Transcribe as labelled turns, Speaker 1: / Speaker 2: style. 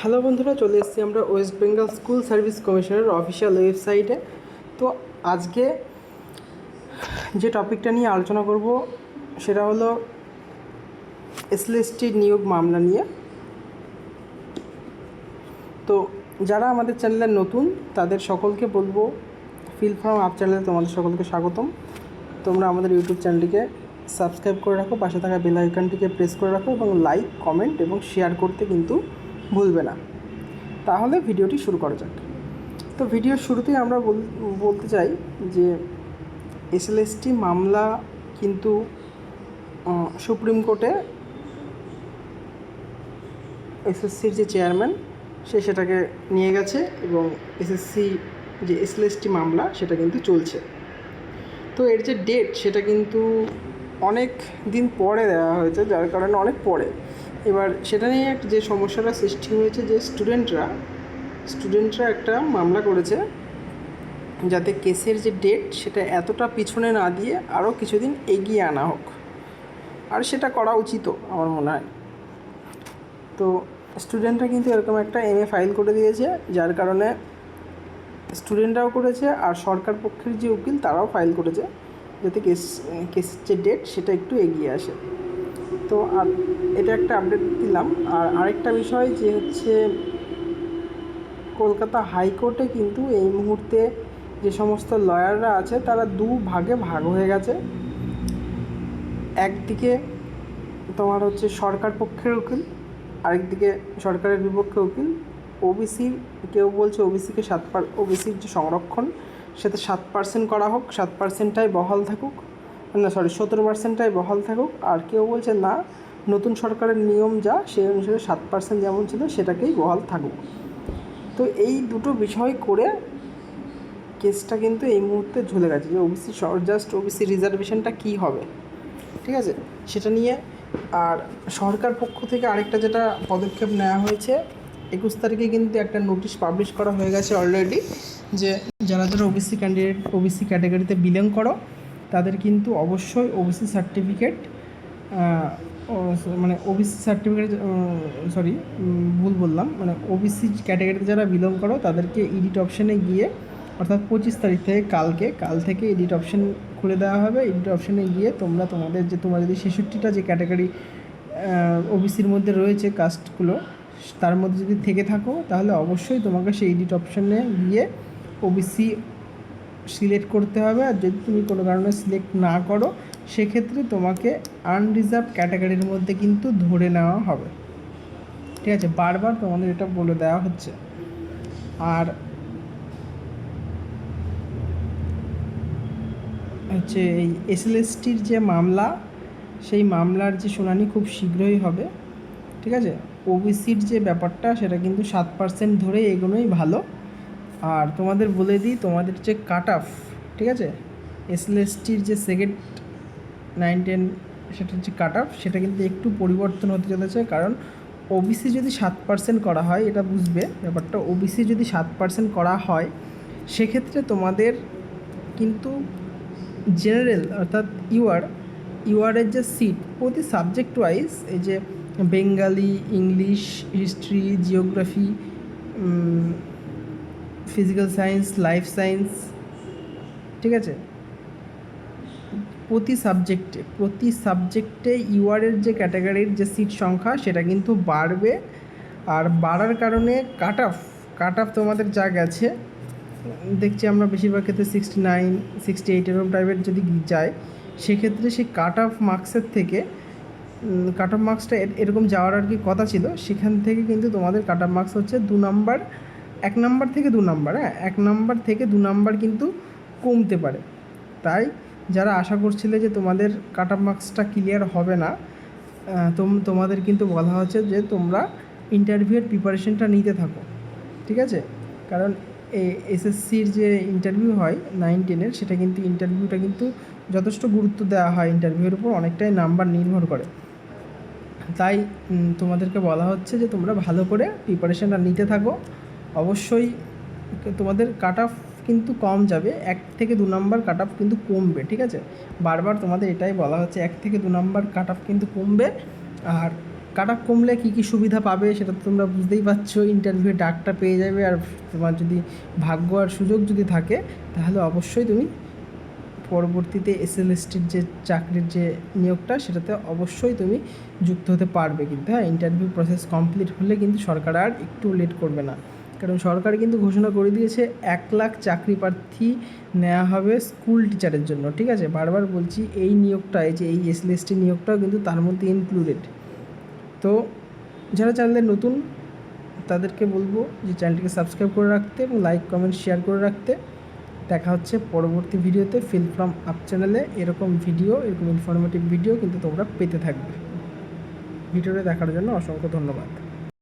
Speaker 1: Hello বন্ধুরা, চলে এসেছি আমরা ওয়েস্ট বেঙ্গল স্কুল সার্ভিস কমিশনের অফিসিয়াল ওয়েবসাইটে। তো আজকে যে টপিকটা নিয়ে আলোচনা করব সেটা হলো এসএলএসটি নিয়োগ মামলা নিয়ে। তো যারা আমাদের চ্যানেলে নতুন তাদের সকলকে বলবো, ফিল ফ্রম আপ চ্যানেলে তোমাদের সকলকে স্বাগতম। তোমরা আমাদের ইউটিউব চ্যানেলটিকে সাবস্ক্রাইব করে রাখো, পাশে থাকা বেল আইকনটিকে প্রেস করে রাখো এবং লাইক, কমেন্ট এবং শেয়ার করতে কিন্তু ভুলবে না। তাহলে ভিডিওটি শুরু করা যাক। তো ভিডিওর শুরুতেই আমরা বলতে চাই যে এসএলএসটি মামলা কিন্তু সুপ্রিম কোর্টে এসএসসির যে চেয়ারম্যান সেটাকে নিয়ে গেছে এবং এসএসসি যে এসএলএসটি মামলা সেটা কিন্তু চলছে। তো এর যে ডেট সেটা কিন্তু অনেক দিন পরে দেওয়া হয়েছে, যার কারণে অনেক পরে। এবার সেটা নিয়ে যে সমস্যাটা সৃষ্টি হয়েছে যে স্টুডেন্টরা একটা মামলা করেছে যাতে কেসের যে ডেট সেটা এতটা পিছনে না দিয়ে আরও কিছুদিন এগিয়ে আনা হোক, আর সেটা করা উচিতও আমার মনে হয়। তো স্টুডেন্টরা কিন্তু এরকম একটা এমএ ফাইল করে দিয়েছে, যার কারণে স্টুডেন্টরাও করেছে আর সরকার পক্ষের যে উকিল তারাও ফাইল করেছে যাতে কেসের যে ডেট সেটা একটু এগিয়ে আসে। তো আর এটা একটা আপডেট দিলাম। আর আরেকটা বিষয় যে হচ্ছে কলকাতা হাইকোর্টে কিন্তু এই মুহূর্তে যে সমস্ত লয়াররা আছে তারা দু ভাগে ভাগ হয়ে গেছে। একদিকে তোমার হচ্ছে সরকার পক্ষের উকিল, আরেকদিকে সরকারের বিপক্ষে উকিল। ওবিসি, কেউ বলছে ওবিসিকে ওবিসির যে সংরক্ষণ সেটা 7% করা হোক, 7%টাই বহাল থাকুক, 17%টাই বহাল থাকুক। আর কেউ বলছে না, নতুন সরকারের নিয়ম যা সেই অনুসারে 7% যেমন ছিল সেটাকেই বহাল থাকুক। তো এই দুটো বিষয় করে কেসটা কিন্তু এই মুহূর্তে ঝুলে গেছে যে ওবিসি রিজার্ভেশনটা কী হবে, ঠিক আছে, সেটা নিয়ে। আর সরকার পক্ষ থেকে আরেকটা যেটা পদক্ষেপ নেওয়া হয়েছে, 21 তারিখে কিন্তু একটা নোটিশ পাবলিশ করা হয়ে গেছে অলরেডি, যে যারা ওবিসি ক্যাটাগরিতে বিলং করো তাদের কিন্তু অবশ্যই ওবিসি সার্টিফিকেট, ভুল বললাম, ওবিসি ক্যাটাগরিতে যারা বিলং করো তাদেরকে এডিট অপশানে গিয়ে, অর্থাৎ 25 তারিখ থেকে কাল থেকে এডিট অপশান খুলে দেওয়া হবে। এডিট অপশানে গিয়ে তোমরা তোমরা যদি 66টা যে ক্যাটাগরি ওবিসির মধ্যে রয়েছে কাস্টগুলো, তার মধ্যে যদি থেকে থাকো তাহলে অবশ্যই তোমাকে সেই এডিট অপশানে গিয়ে ওবিসি সিলেক্ট করতে হবে। আর যদি তুমি কোনো কারণে সিলেক্ট না করো সেক্ষেত্রে তোমাকে আনরিজার্ভ ক্যাটাগরির মধ্যে কিন্তু ধরে নেওয়া হবে, ঠিক আছে। বারবার তোমাদের এটা বলে দেওয়া হচ্ছে। আর হচ্ছে এই এসএলএসটির যে মামলা, সেই মামলার যে শুনানি খুব শীঘ্রই হবে, ঠিক আছে। ওবিসির যে ব্যাপারটা সেটা কিন্তু 7% ধরে এগোনোই ভালো। আর তোমাদের বলে দিই, তোমাদের যে কাট অফ, ঠিক আছে, এসএলএসটির যে সেকেন্ড 9-10 সেটার যে কাট অফ সেটা কিন্তু একটু পরিবর্তন হতে চলেছে। কারণ ওবিসি যদি 7% করা হয়, এটা বুঝবে ব্যাপারটা, ওবিসি যদি 7% করা হয় সেক্ষেত্রে তোমাদের কিন্তু জেনারেল অর্থাৎ ইউআরের যে সিট প্রতি সাবজেক্ট ওয়াইজ, এই যে Bengali, English, history, geography, physical science, life science, ঠিক আছে, প্রতি সাবজেক্টে ইউআরের যে ক্যাটাগরির যে সিট সংখ্যা সেটা কিন্তু বাড়বে। আর বাড়ার কারণে কাট অফ তোমাদের যা গেছে দেখছি আমরা বেশিরভাগ ক্ষেত্রে 69, 68 এরকম টাইপের যদি যায়, সেক্ষেত্রে সেই কাট অফ মার্কসটা এরকম যাওয়ার আর কি কথা ছিল, সেখান থেকে কিন্তু তোমাদের কাট অফ মার্কস হচ্ছে 2 নাম্বার, 1 নাম্বার থেকে 2 নাম্বার, 1 নাম্বার থেকে 2 নাম্বার কিন্তু কমতে পারে। তাই যারা আশা করছিলে যে তোমাদের কাট অফ মার্কসটা ক্লিয়ার হবে না, তোমাদের কিন্তু বলা হচ্ছে যে তোমরা ইন্টারভিউয়ের প্রিপারেশনটা নিতে থাকো, ঠিক আছে। কারণ এসএসসির যে ইন্টারভিউ হয় 9-10-এর, সেটা কিন্তু ইন্টারভিউটা কিন্তু যথেষ্ট গুরুত্ব দেওয়া হয়, ইন্টারভিউয়ের উপর অনেকটাই নাম্বার নির্ভর করে। তাই তোমাদেরকে বলা হচ্ছে যে তোমরা ভালো করে প্রিপারেশনটা নিতে থাকো। অবশ্যই তোমাদের কাট অফ কিন্তু কম যাবে, 1 থেকে 2 নাম্বার কাট অফ কিন্তু কমবে, ঠিক আছে। বারবার তোমাদের এটাই বলা হচ্ছে, 1 থেকে 2 নাম্বার কাট অফ কিন্তু কমবে। আর কাট অফ কমলে কী কী সুবিধা পাবে সেটা তো তোমরা বুঝতেই পারছো, ইন্টারভিউ ডাকটা পেয়ে যাবে, আর তোমার যদি ভাগ্য আর সুযোগ যদি থাকে তাহলে অবশ্যই তুমি পরবর্তীতে এসএলএসটির যে চাকরির যে নিয়োগটা সেটাতে অবশ্যই তুমি যুক্ত হতে পারবে। কিন্তু হ্যাঁ, ইন্টারভিউ প্রসেস কমপ্লিট হলে কিন্তু সরকার আর একটু লেট করবে না, কারণ সরকার কিন্তু ঘোষণা করে দিয়েছে 1 লাখ চাকরি প্রার্থী নেওয়া হবে স্কুল টিচারের জন্য। ঠিক আছে, বারবার বলছি এই নিয়োগটা, এই যে এই এসএলএসটি নিয়োগটাও কিন্তু তার মধ্যে ইনক্লুডেড। তো যারা চ্যানেলে নতুন তাদেরকে বলবো যে চ্যানেলটিকে সাবস্ক্রাইব করে রাখতে এবং লাইক কমেন্ট শেয়ার করে রাখতে। দেখা হচ্ছে পরবর্তী ভিডিওতে ফিল ফ্রম আপ চ্যানেলে। এরকম ভিডিও, এরকম ইনফরমেটিভ ভিডিও কিন্তু তোমরা পেতে থাকবে। ভিডিওটা দেখার জন্য অসংখ্য ধন্যবাদ।